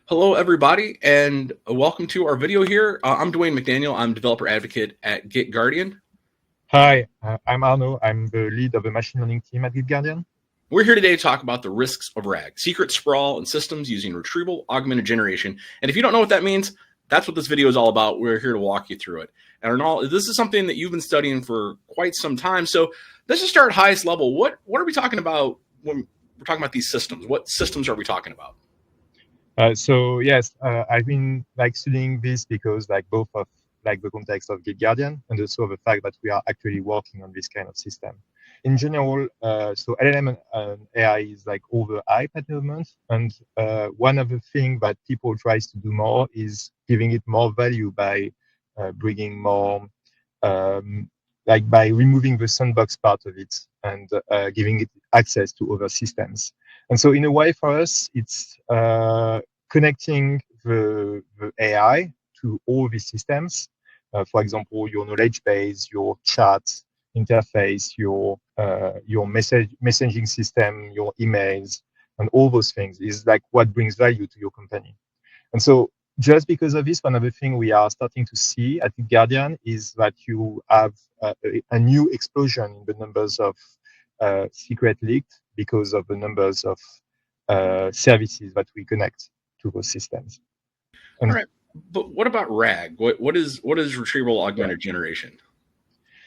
Hello, everybody, and welcome to our video here. I'm Dwayne McDaniel. I'm developer advocate at GitGuardian. Hi, I'm Arnaud. I'm the lead of the machine learning team at GitGuardian. We're here today to talk about the risks of RAG, secret sprawl and systems using Retrieval Augmented Generation. And if you don't know what that means, that's what this video is all about. We're here to walk you through it. And Arnaud, this is something that you've been studying for quite some time. So let's just start highest level. What are we talking about when we're talking about these systems? What systems are we talking about? I've been studying this because both of the context of GitGuardian and also the fact that we are actually working on this kind of system. In general, so LLM and AI is overhyped at the moment, and one of the things that people tries to do more is giving it more value by bringing more, by removing the sandbox part of it and giving it access to other systems. And so in a way for us, it's connecting the AI to all these systems. For example, your knowledge base, your chat interface, your messaging system, your emails, and all those things is what brings value to your company. And so just because of this, one of the things we are starting to see at GitGuardian is that you have a new explosion in the numbers of secret leaked because of the numbers of services that we connect to those systems. All right, but what about RAG? What is Retrieval Augmented Generation?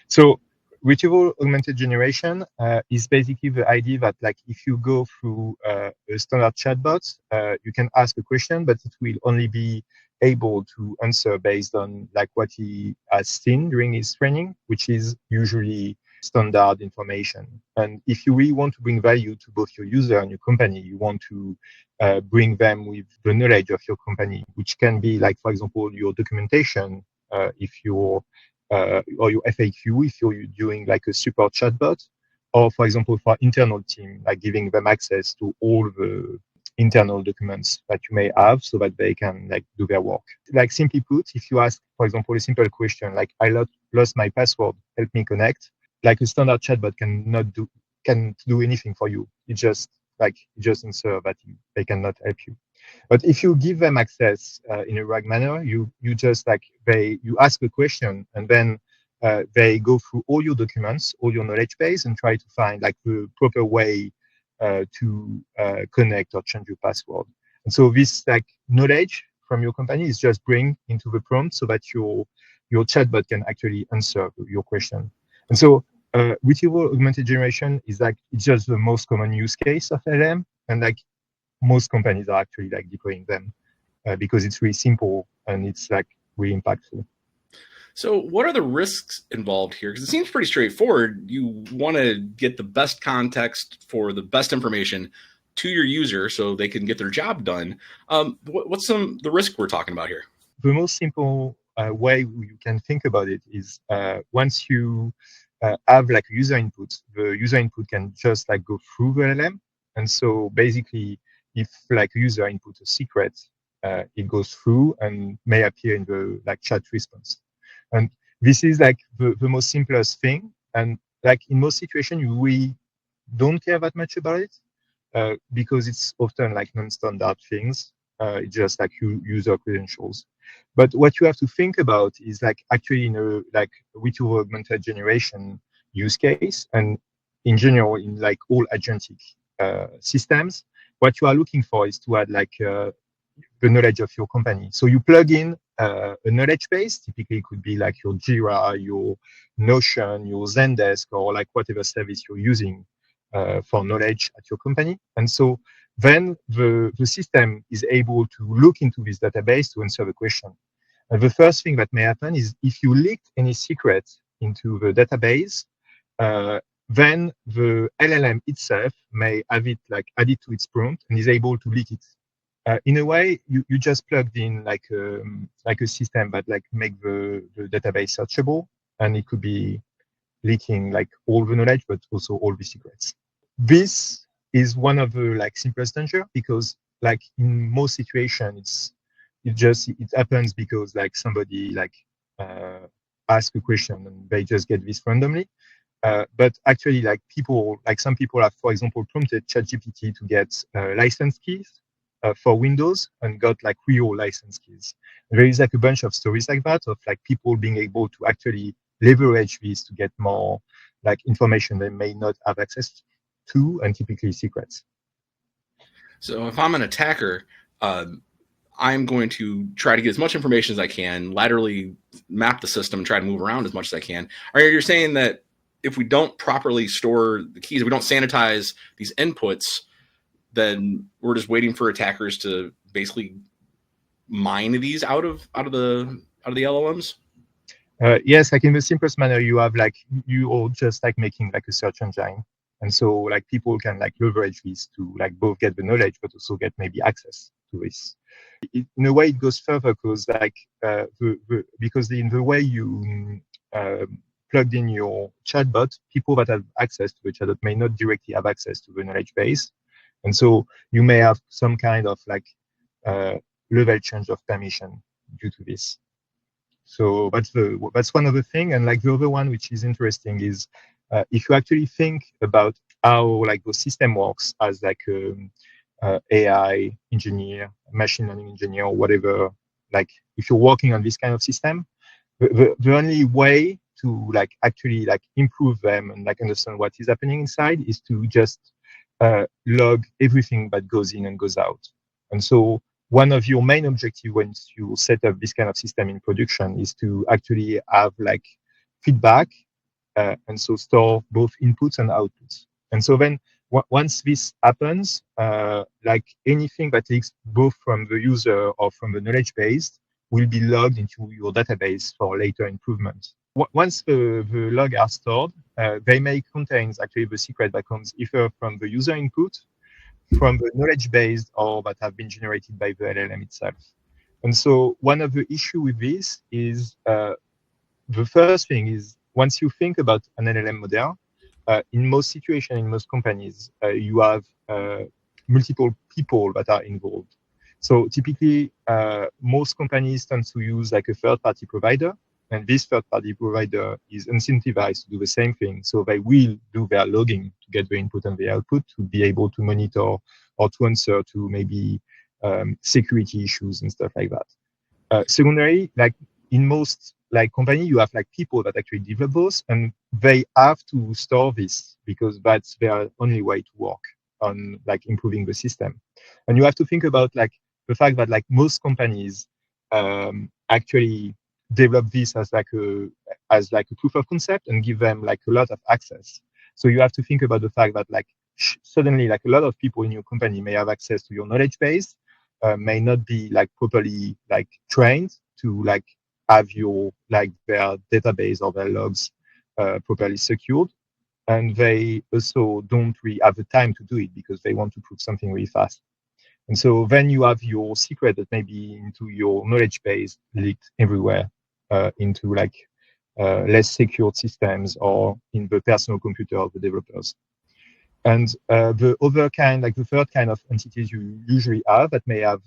So Retrieval Augmented Generation is basically the idea that if you go through a standard chatbot, you can ask a question, but it will only be able to answer based on what he has seen during his training, which is usually standard information. And if you really want to bring value to both your user and your company, you want to bring them with the knowledge of your company, which can be for example, your documentation, if you're or your FAQ if you're doing a support chatbot, or for example for internal team, giving them access to all the internal documents that you may have so that they can do their work. Simply put, if you ask, for example, a simple question I lost my password, help me connect, a standard chatbot can't do anything for you. It just answer that they cannot help you. But if you give them access in a RAG manner, you just you ask a question, and then they go through all your documents, all your knowledge base, and try to find the proper way to connect or change your password. And so this knowledge from your company is just bring into the prompt so that your chatbot can actually answer your question. And so Retrieval Augmented Generation is it's just the most common use case of LLM, and most companies are actually deploying them because it's really simple and it's really impactful. So what are the risks involved here? Because it seems pretty straightforward. You want to get the best context for the best information to your user so they can get their job done. What's the risk we're talking about here? The most simple way you can think about it is once you have user input, the user input can just go through the LLM. And so basically, if user input a secret, it goes through and may appear in the chat response. And this is the most simplest thing. And in most situations, you really don't care that much about it because it's often non-standard things. It's just user credentials. But what you have to think about is actually in a Retrieval Augmented Generation use case, and in general in all agentic systems, what you are looking for is to add the knowledge of your company. So you plug in a knowledge base. Typically, it could be your Jira, your Notion, your Zendesk, or whatever service you're using for knowledge at your company. And so then the system is able to look into this database to answer the question. And the first thing that may happen is if you leak any secret into the database, then the LLM itself may have it add it to its prompt and is able to leak it. In a way, you just plugged in a system that make the database searchable, and it could be leaking all the knowledge, but also all the secrets. This is one of the simplest danger because in most situations it happens because somebody ask a question and they just get this randomly. But actually, some people have, for example, prompted ChatGPT to get license keys for Windows and got like real license keys. There is like a bunch of stories like that of like people being able to actually leverage this to get more like information they may not have access to, and typically secrets. So if I'm an attacker, I'm going to try to get as much information as I can, laterally map the system, and try to move around as much as I can. Or you're saying that if we don't properly store the keys, if we don't sanitize these inputs, then we're just waiting for attackers to basically mine these out of the LLMs? Yes, like in the simplest manner, you have like you all just like making like a search engine, and so like people can like leverage this to like both get the knowledge but also get maybe access to this. In a way, it goes further because like because in the way you plugged in your chatbot, people that have access to the chatbot may not directly have access to the knowledge base, and so you may have some kind of like level change of permission due to this. So that's one of the thing. And like the other one, which is interesting, is if you actually think about how like the system works as like AI engineer, machine learning engineer, or whatever, like if you're working on this kind of system, the only way to like actually like improve them and like understand what is happening inside is to just log everything that goes in and goes out. And so one of your main objectives when you set up this kind of system in production is to actually have like feedback and so store both inputs and outputs. And so then once this happens, like anything that leaks both from the user or from the knowledge base will be logged into your database for later improvement. Once the log are stored, they may contain actually the secret that comes either from the user input, from the knowledge base, or that have been generated by the LLM itself. And so one of the issue with this is the first thing is once you think about an LLM model, in most situations, in most companies, you have multiple people that are involved. So typically, most companies tend to use like a third-party provider, and this third-party provider is incentivized to do the same thing. So they will do their logging to get the input and the output to be able to monitor or to answer to maybe security issues and stuff like that. Secondary, like in most like company, you have like people that actually develop those, and they have to store this because that's their only way to work on like improving the system. And you have to think about like the fact that like most companies actually develop this as like a proof of concept and give them like a lot of access. So you have to think about the fact that like suddenly like a lot of people in your company may have access to your knowledge base, may not be like properly like trained to like have your like their database or their logs properly secured, and they also don't really have the time to do it because they want to prove something really fast. And so then you have your secret that may be into your knowledge base leaked everywhere into like less secured systems or in the personal computer of the developers. And the other kind, like the third kind of entities you usually have that may have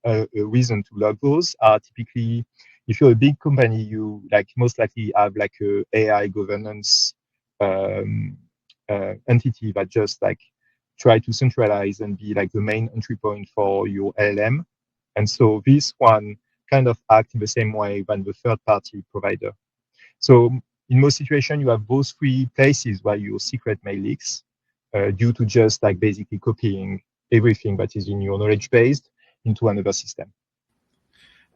a reason to log those are typically, if you're a big company, you like most likely have like a AI governance entity that just like try to centralize and be like the main entry point for your LLM. And so this one kind of act in the same way than the third-party provider. So in most situations, you have those three places where your secret may leaks due to just like basically copying everything that is in your knowledge base into another system.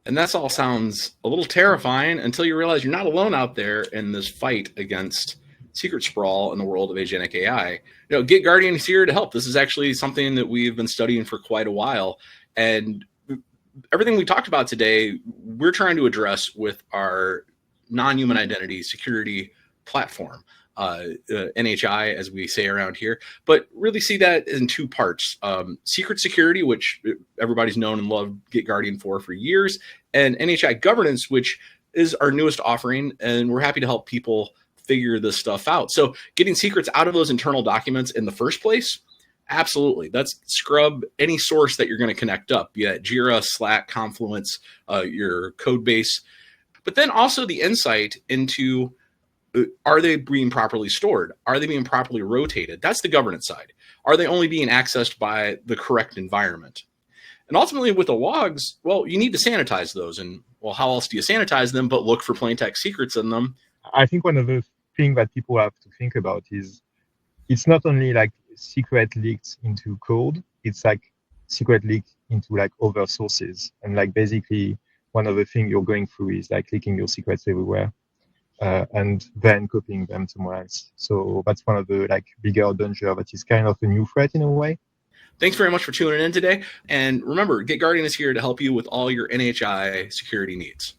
And that all sounds a little terrifying until you realize you're not alone out there in this fight against secret sprawl in the world of agentic AI. You know, GitGuardian is here to help. This is actually something that we've been studying for quite a while. And everything we talked about today, we're trying to address with our non-human identity security platform, NHI, as we say around here, but really see that in two parts. Secret security, which everybody's known and loved GitGuardian for years, and NHI governance, which is our newest offering, and we're happy to help people figure this stuff out. So getting secrets out of those internal documents in the first place, absolutely. That's scrub any source that you're going to connect up, be that Jira, Slack, Confluence, your code base, but then also the insight into are they being properly stored? Are they being properly rotated? That's the governance side. Are they only being accessed by the correct environment? And ultimately with the logs, well, you need to sanitize those. And well, how else do you sanitize them but look for plain text secrets in them? I think one of the things that people have to think about is it's not only like secret leaked into code, it's like secret leaked into like other sources. And like basically one of the things you're going through is like leaking your secrets everywhere. And then copying them somewhere else. So that's one of the like bigger danger that is kind of a new threat in a way. Thanks very much for tuning in today. And remember, GitGuardian is here to help you with all your NHI security needs.